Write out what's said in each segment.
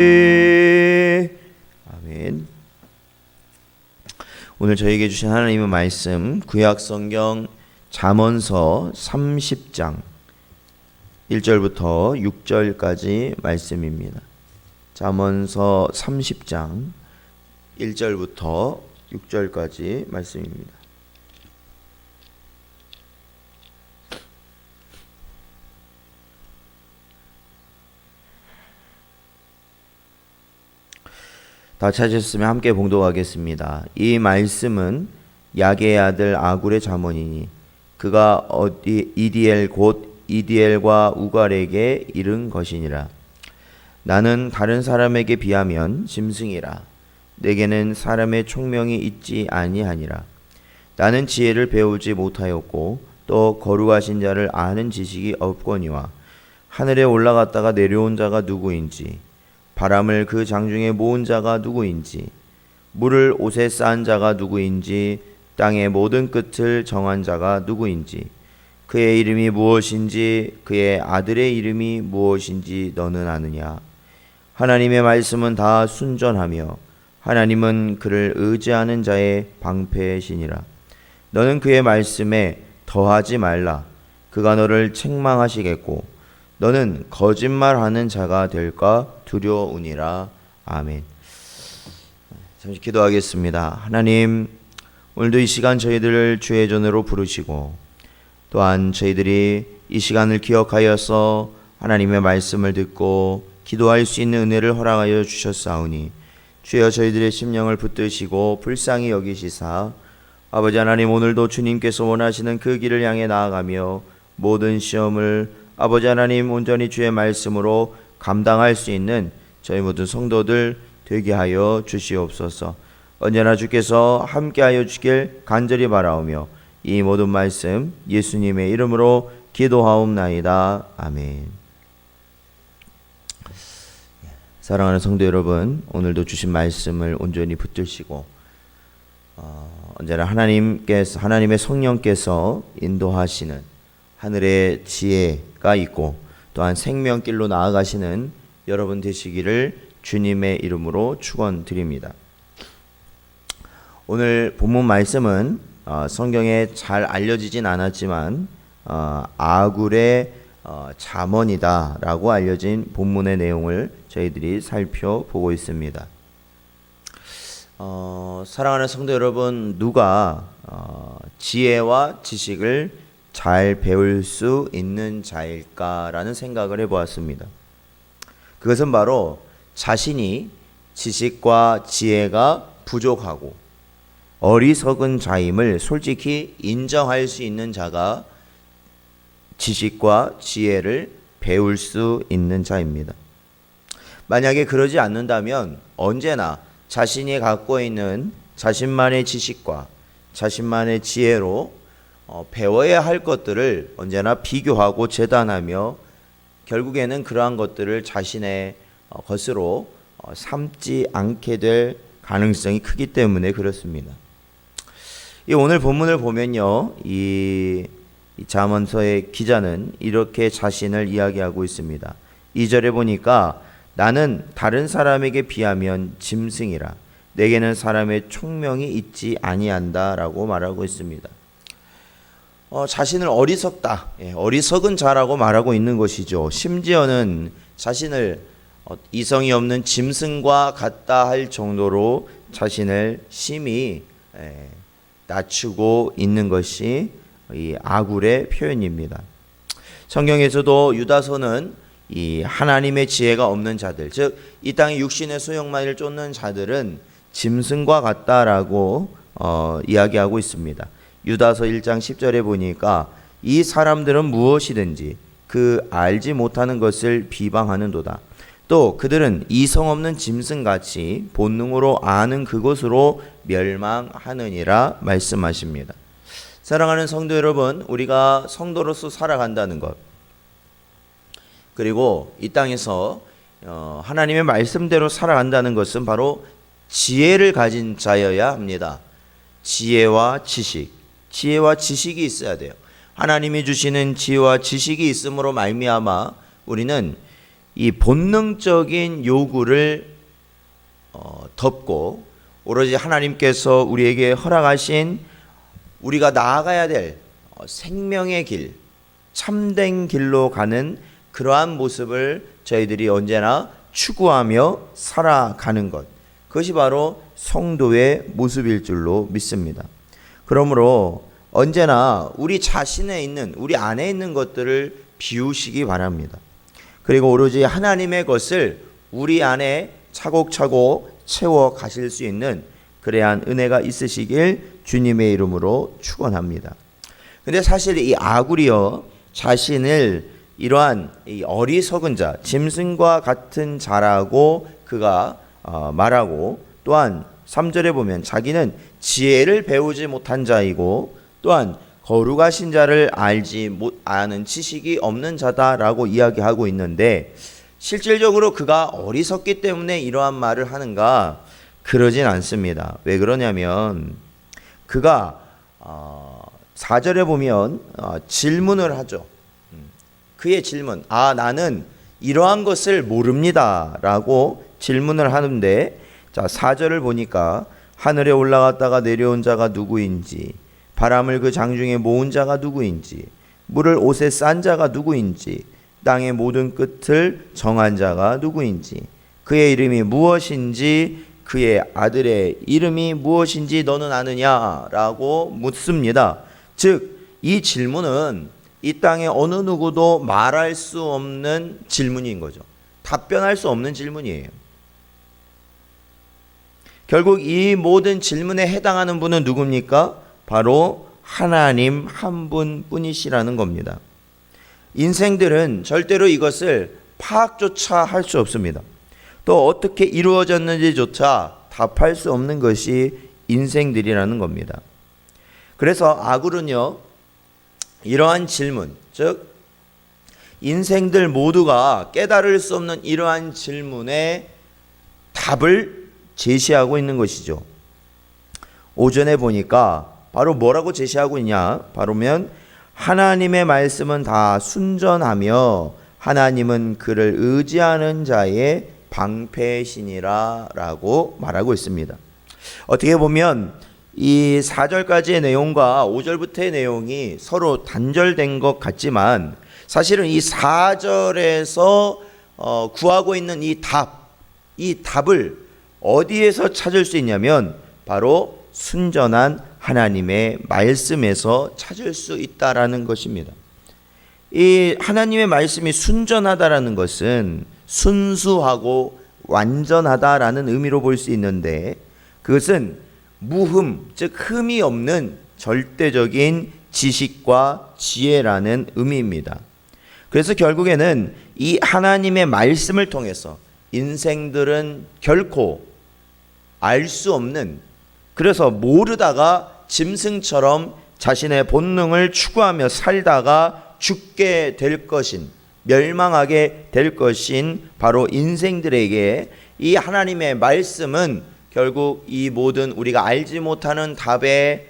아멘. 오늘 저에게 주신 하나님의 말씀 구약성경 잠언서 30장 1절부터 6절까지 말씀입니다. 잠언서 30장 1절부터 6절까지 말씀입니다. 다 찾으셨으면 함께 봉독하겠습니다. 이 말씀은 야게의 아들 아굴의 잠언이니 그가 이디엘 곧 이디엘과 우갈에게 이른 것이니라. 나는 다른 사람에게 비하면 짐승이라. 내게는 사람의 총명이 있지 아니하니라. 나는 지혜를 배우지 못하였고 또 거룩하신 자를 아는 지식이 없거니와 하늘에 올라갔다가 내려온 자가 누구인지 바람을 그 장중에 모은 자가 누구인지 물을 옷에 쌓은 자가 누구인지 땅의 모든 끝을 정한 자가 누구인지 그의 이름이 무엇인지 그의 아들의 이름이 무엇인지 너는 아느냐. 하나님의 말씀은 다 순전하며 하나님은 그를 의지하는 자의 방패시니라. 너는 그의 말씀에 더하지 말라. 그가 너를 책망하시겠고 너는 거짓말하는 자가 될까 두려우니라. 아멘. 잠시 기도하겠습니다. 하나님, 오늘도 이 시간 저희들을 주의 전으로 부르시고 또한 저희들이 이 시간을 기억하여서 하나님의 말씀을 듣고 기도할 수 있는 은혜를 허락하여 주셨사오니 주여 저희들의 심령을 붙드시고 불쌍히 여기시사 아버지 하나님, 오늘도 주님께서 원하시는 그 길을 향해 나아가며 모든 시험을 아버지 하나님 온전히 주의 말씀으로 감당할 수 있는 저희 모든 성도들 되게 하여 주시옵소서. 언제나 주께서 함께하여 주길 간절히 바라오며 이 모든 말씀 예수님의 이름으로 기도하옵나이다. 아멘. 사랑하는 성도 여러분, 오늘도 주신 말씀을 온전히 붙드시고 언제나 하나님의 성령께서 인도하시는 하늘의 지혜가 있고 또한 생명길로 나아가시는 여러분 되시기를 주님의 이름으로 축원드립니다. 오늘 본문 말씀은 성경에 잘 알려지진 않았지만 아굴의 잠언이다라고 알려진 본문의 내용을 저희들이 살펴보고 있습니다. 사랑하는 성도 여러분, 누가 지혜와 지식을 잘 배울 수 있는 자일까라는 생각을 해보았습니다. 그것은 바로 자신이 지식과 지혜가 부족하고 어리석은 자임을 솔직히 인정할 수 있는 자가 지식과 지혜를 배울 수 있는 자입니다. 만약에 그러지 않는다면 언제나 자신이 갖고 있는 자신만의 지식과 자신만의 지혜로 배워야 할 것들을 언제나 비교하고 재단하며 결국에는 그러한 것들을 자신의 것으로 삼지 않게 될 가능성이 크기 때문에 그렇습니다. 이 오늘 본문을 보면요, 이 잠언서의 기자는 이렇게 자신을 이야기하고 있습니다. 2절에 보니까 나는 다른 사람에게 비하면 짐승이라. 내게는 사람의 총명이 있지 아니한다 라고 말하고 있습니다. 자신을 어리석다, 어리석은 자라고 말하고 있는 것이죠. 심지어는 자신을 이성이 없는 짐승과 같다 할 정도로 자신을 심히 낮추고 있는 것이 이 아굴의 표현입니다. 성경에서도 유다서는 이 하나님의 지혜가 없는 자들, 즉 이 땅의 육신의 소욕만을 쫓는 자들은 짐승과 같다라고 이야기하고 있습니다. 유다서 1장 10절에 보니까 이 사람들은 무엇이든지 그 알지 못하는 것을 비방하는도다. 또 그들은 이성 없는 짐승같이 본능으로 아는 그것으로 멸망하느니라 말씀하십니다. 사랑하는 성도 여러분, 우리가 성도로서 살아간다는 것, 그리고 이 땅에서 하나님의 말씀대로 살아간다는 것은 바로 지혜를 가진 자여야 합니다. 지혜와 지식이 있어야 돼요. 하나님이 주시는 지혜와 지식이 있음으로 말미암아 우리는 이 본능적인 요구를 덮고 오로지 하나님께서 우리에게 허락하신 우리가 나아가야 될 생명의 길, 참된 길로 가는 그러한 모습을 저희들이 언제나 추구하며 살아가는 것, 그것이 바로 성도의 모습일 줄로 믿습니다. 그러므로 언제나 우리 자신에 있는, 우리 안에 있는 것들을 비우시기 바랍니다. 그리고 오로지 하나님의 것을 우리 안에 차곡차곡 채워 가실 수 있는 그러한 은혜가 있으시길 주님의 이름으로 축원합니다. 근데 사실 이 아굴이요, 자신을 이러한 이 어리석은 자, 짐승과 같은 자라고 그가 말하고, 또한 3절에 보면 자기는 지혜를 배우지 못한 자이고 또한 거룩하신 자를 알지 못하는 지식이 없는 자다라고 이야기하고 있는데, 실질적으로 그가 어리석기 때문에 이러한 말을 하는가? 그러진 않습니다. 왜 그러냐면 그가 4절에 보면 질문을 하죠. 그의 질문, 나는 이러한 것을 모릅니다 라고 질문을 하는데, 자 4절을 보니까 하늘에 올라갔다가 내려온 자가 누구인지, 바람을 그 장중에 모은 자가 누구인지, 물을 옷에 싼 자가 누구인지, 땅의 모든 끝을 정한 자가 누구인지, 그의 이름이 무엇인지, 그의 아들의 이름이 무엇인지 너는 아느냐라고 묻습니다. 즉 이 질문은 이 땅에 어느 누구도 말할 수 없는 질문인 거죠. 답변할 수 없는 질문이에요. 결국 이 모든 질문에 해당하는 분은 누굽니까? 바로 하나님 한 분뿐이시라는 겁니다. 인생들은 절대로 이것을 파악조차 할 수 없습니다. 또 어떻게 이루어졌는지조차 답할 수 없는 것이 인생들이라는 겁니다. 그래서 아굴은요, 이러한 질문, 즉 인생들 모두가 깨달을 수 없는 이러한 질문에 답을 제시하고 있는 것이죠. 오전에 보니까 바로 뭐라고 제시하고 있냐? 바로면 하나님의 말씀은 다 순전하며 하나님은 그를 의지하는 자의 방패시니라 라고 말하고 있습니다. 어떻게 보면 이 4절까지의 내용과 5절부터의 내용이 서로 단절된 것 같지만, 사실은 이 4절에서 구하고 있는 이 답을 어디에서 찾을 수 있냐면 바로 순전한 하나님의 말씀에서 찾을 수 있다라는 것입니다. 이 하나님의 말씀이 순전하다라는 것은 순수하고 완전하다라는 의미로 볼 수 있는데, 그것은 무흠, 즉 흠이 없는 절대적인 지식과 지혜라는 의미입니다. 그래서 결국에는 이 하나님의 말씀을 통해서 인생들은 결코 알 수 없는, 그래서 모르다가 짐승처럼 자신의 본능을 추구하며 살다가 죽게 될 것인, 멸망하게 될 것인 바로 인생들에게 이 하나님의 말씀은 결국 이 모든 우리가 알지 못하는 답에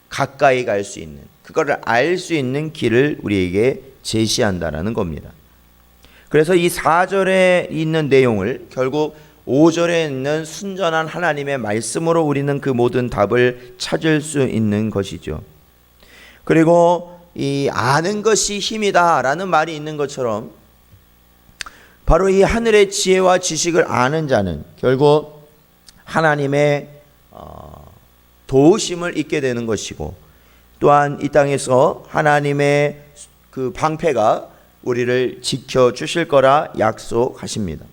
가까이 갈 수 있는, 그거를 알 수 있는 길을 우리에게 제시한다라는 겁니다. 그래서 이 4절에 있는 내용을 결국 5절에 있는 순전한 하나님의 말씀으로 우리는 그 모든 답을 찾을 수 있는 것이죠. 그리고 이 아는 것이 힘이다 라는 말이 있는 것처럼 바로 이 하늘의 지혜와 지식을 아는 자는 결국 하나님의 도우심을 잊게 되는 것이고, 또한 이 땅에서 하나님의 그 방패가 우리를 지켜주실 거라 약속하십니다.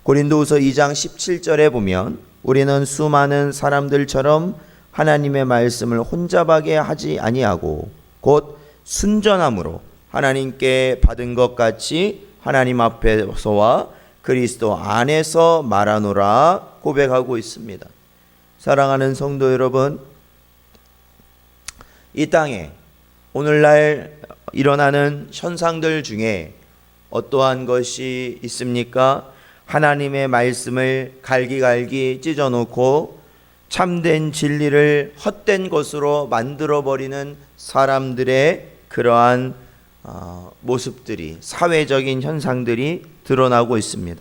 고린도후서 2장 17절에 보면 우리는 수많은 사람들처럼 하나님의 말씀을 혼잡하게 하지 아니하고 곧 순전함으로 하나님께 받은 것 같이 하나님 앞에서와 그리스도 안에서 말하노라 고백하고 있습니다. 사랑하는 성도 여러분, 이 땅에 오늘날 일어나는 현상들 중에 어떠한 것이 있습니까? 하나님의 말씀을 갈기갈기 찢어놓고 참된 진리를 헛된 것으로 만들어버리는 사람들의 그러한 모습들이, 사회적인 현상들이 드러나고 있습니다.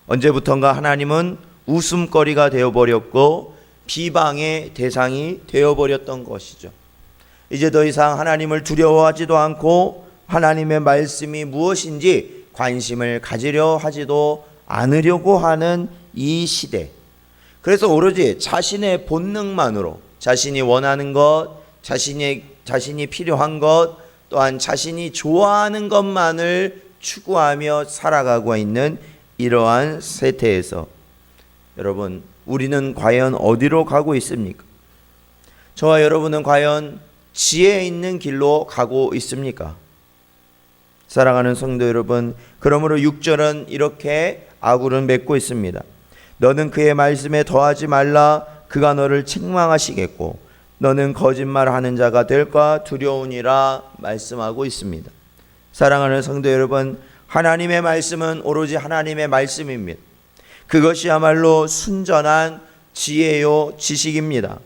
언제부턴가 하나님은 웃음거리가 되어버렸고 비방의 대상이 되어버렸던 것이죠. 이제 더 이상 하나님을 두려워하지도 않고 하나님의 말씀이 무엇인지 관심을 가지려 하지도 않으려고 하는 이 시대. 그래서 오로지 자신의 본능만으로 자신이 원하는 것, 자신이 필요한 것, 또한 자신이 좋아하는 것만을 추구하며 살아가고 있는 이러한 세태에서 여러분, 우리는 과연 어디로 가고 있습니까? 저와 여러분은 과연 지혜 있는 길로 가고 있습니까? 사랑하는 성도 여러분, 그러므로 6절은 이렇게 아굴은 맺고 있습니다. 너는 그의 말씀에 더하지 말라. 그가 너를 책망하시겠고 너는 거짓말하는 자가 될까 두려우니라 말씀하고 있습니다. 사랑하는 성도 여러분, 하나님의 말씀은 오로지 하나님의 말씀입니다. 그것이야말로 순전한 지혜요 지식입니다.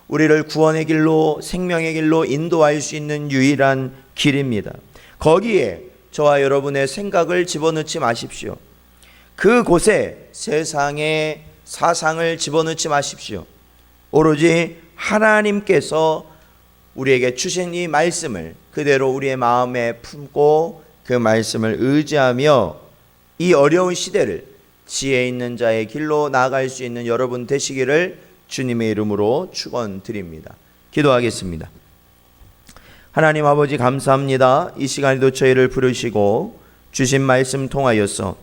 우리를 구원의 길로, 생명의 길로 인도할 수 있는 유일한 길입니다. 거기에 저와 여러분의 생각을 집어넣지 마십시오. 그곳에 세상의 사상을 집어넣지 마십시오. 오로지 하나님께서 우리에게 주신 이 말씀을 그대로 우리의 마음에 품고 그 말씀을 의지하며 이 어려운 시대를 지혜 있는 자의 길로 나아갈 수 있는 여러분 되시기를 주님의 이름으로 축원드립니다. 기도하겠습니다. 하나님 아버지, 감사합니다. 이 시간에도 저희를 부르시고 주신 말씀 통하여서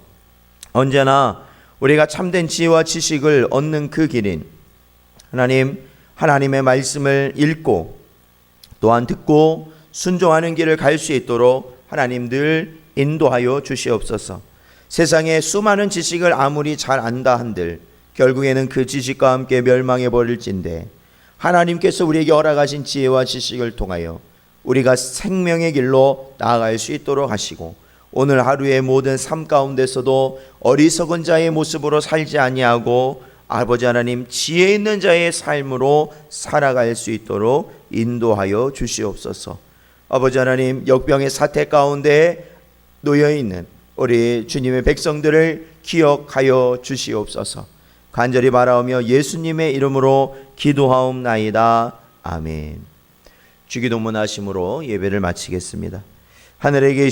언제나 우리가 참된 지혜와 지식을 얻는 그 길인 하나님의 말씀을 읽고 또한 듣고 순종하는 길을 갈 수 있도록 하나님 늘 인도하여 주시옵소서. 세상에 수많은 지식을 아무리 잘 안다 한들 결국에는 그 지식과 함께 멸망해 버릴진데 하나님께서 우리에게 허락하신 지혜와 지식을 통하여 우리가 생명의 길로 나아갈 수 있도록 하시고 오늘 하루의 모든 삶 가운데서도 어리석은 자의 모습으로 살지 아니하고 아버지 하나님 지혜 있는 자의 삶으로 살아갈 수 있도록 인도하여 주시옵소서. 아버지 하나님, 역병의 사태 가운데 놓여있는 우리 주님의 백성들을 기억하여 주시옵소서. 간절히 바라오며 예수님의 이름으로 기도하옵나이다. 아멘. 주기도문 하심으로 예배를 마치겠습니다. 하늘에 계신